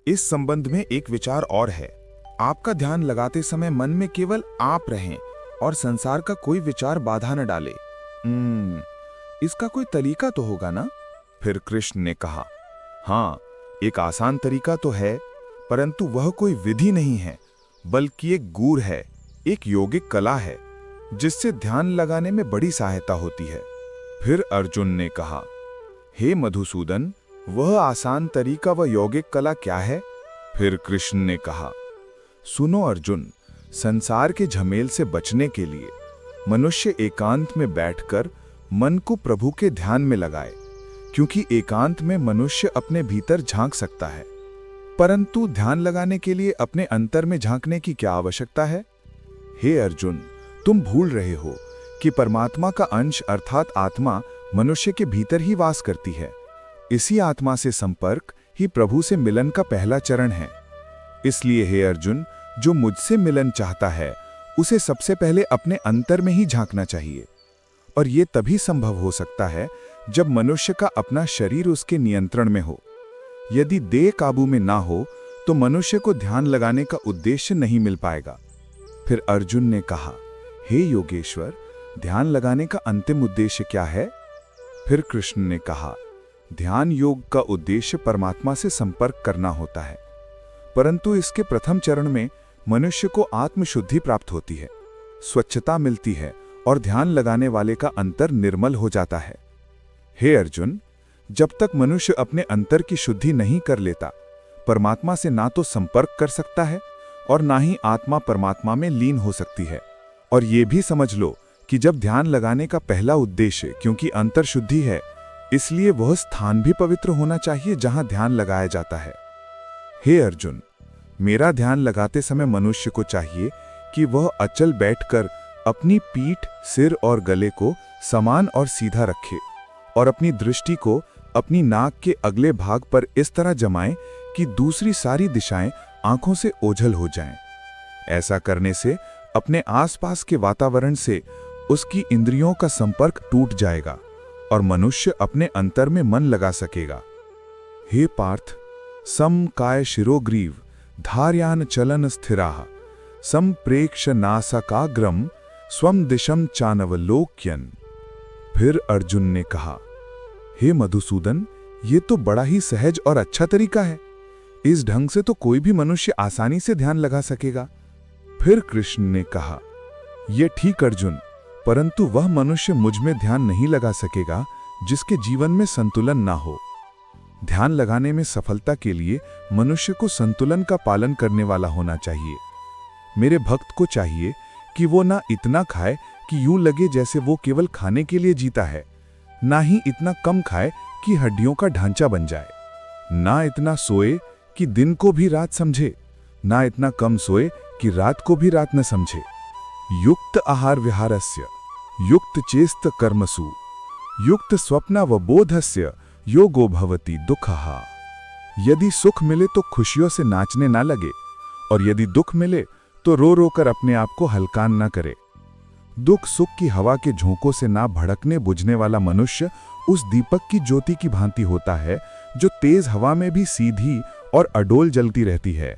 इस संबंध में एक विचार और है। आपका ध्यान लगाते समय मन में केवल आप रहें और संसार का कोई विचार बाधा न डाले। इसका कोई तरीका तो होगा ना? फिर कृष्ण ने कहा, हाँ, एक आसान तरीका तो है, परंतु वह कोई विधि नहीं है, बल्कि एक गूढ़ है, एक योगिक कला है, जिससे ध्यान लगाने में बड़ी सहायता होती है। फिर अर्जुन ने कहा, हे मधुसूदन, वह आसान तरीका व यौगिक कला क्या है? फिर कृष्ण ने कहा, सुनो अर्जुन, संसार के झमेल से बचने के लिए मनुष्य एकांत में बैठकर मन को प्रभु के ध्यान में लगाए, क्योंकि एकांत में मनुष्य अपने भीतर झांक सकता है। परंतु ध्यान लगाने के लिए अपने अंतर में झांकने की क्या आवश्यकता है? हे अर्जुन, तुम भूल रहे हो कि परमात्मा का अंश अर्थात आत्मा मनुष्य के भीतर ही वास करती है। इसी आत्मा से संपर्क ही प्रभु से मिलन का पहला चरण है। इसलिए हे अर्जुन, जो मुझसे मिलन चाहता है उसे सबसे पहले अपने अंतर में ही झांकना चाहिए। और यह तभी संभव हो सकता है जब मनुष्य का अपना शरीर उसके नियंत्रण में हो। यदि देह काबू में ना हो तो मनुष्य को ध्यान लगाने का उद्देश्य नहीं मिल पाएगा। फिर अर्जुन ने कहा, हे योगेश्वर, ध्यान लगाने का अंतिम उद्देश्य क्या है? फिर कृष्ण ने कहा, ध्यान योग का उद्देश्य परमात्मा से संपर्क करना होता है, परंतु इसके प्रथम चरण में मनुष्य को आत्मशुद्धि प्राप्त होती है, स्वच्छता मिलती है और ध्यान लगाने वाले का अंतर निर्मल हो जाता है। हे अर्जुन, जब तक मनुष्य अपने अंतर की शुद्धि नहीं कर लेता, परमात्मा से ना तो संपर्क कर सकता है और ना ही आत्मा परमात्मा में लीन हो सकती है। और ये भी समझ लो कि जब ध्यान लगाने का पहला उद्देश्य क्योंकि अंतर शुद्धि है, इसलिए वह स्थान भी पवित्र होना चाहिए जहां ध्यान लगाया जाता है। हे अर्जुन, मेरा ध्यान लगाते समय मनुष्य को चाहिए कि वह अचल बैठकर अपनी पीठ, सिर और गले को समान और सीधा रखे और अपनी दृष्टि को अपनी नाक के अगले भाग पर इस तरह जमाए कि दूसरी सारी दिशाएं आंखों से ओझल हो जाएं। ऐसा करने से अपने आसपास के वातावरण से उसकी इंद्रियों का संपर्क टूट जाएगा और मनुष्य अपने अंतर में मन लगा सकेगा। हे पार्थ, सम काय शिरोग्रीव धार्यान चलन स्थिराः संप्रेक्ष्य नासाकाग्रम स्वम दिशम चानवलोक्यन। फिर अर्जुन ने कहा, हे मधुसूदन, ये तो बड़ा ही सहज और अच्छा तरीका है। इस ढंग से तो कोई भी मनुष्य आसानी से ध्यान लगा सकेगा। फिर कृष्ण ने कहा, ये ठीक अर्जुन, परंतु वह मनुष्य मुझ में ध्यान नहीं लगा सकेगा जिसके जीवन में संतुलन ना हो। ध्यान लगाने में सफलता के लिए मनुष्य को संतुलन का पालन करने वाला होना चाहिए। मेरे भक्त को चाहिए कि वो ना इतना खाए कि यूं लगे जैसे वो केवल खाने के लिए जीता है, ना ही इतना कम खाए कि हड्डियों का ढांचा बन जाए, ना इतना सोए कि दिन को भी रात समझे, ना इतना कम सोए कि रात को भी रात न समझे। युक्त आहार विहारस्य युक्त चेष्ट कर्मसु युक्त स्वप्नावबोधस्य योगो भवति दुःखः। यदि सुख मिले तो खुशियों से नाचने ना लगे, और यदि दुख मिले तो रो रो कर अपने आप को हलकान ना करे। दुख सुख की हवा के झोंकों से ना भड़कने बुझने वाला मनुष्य उस दीपक की ज्योति की भांति होता है जो तेज हवा में भी सीधी और अडोल जलती रहती है।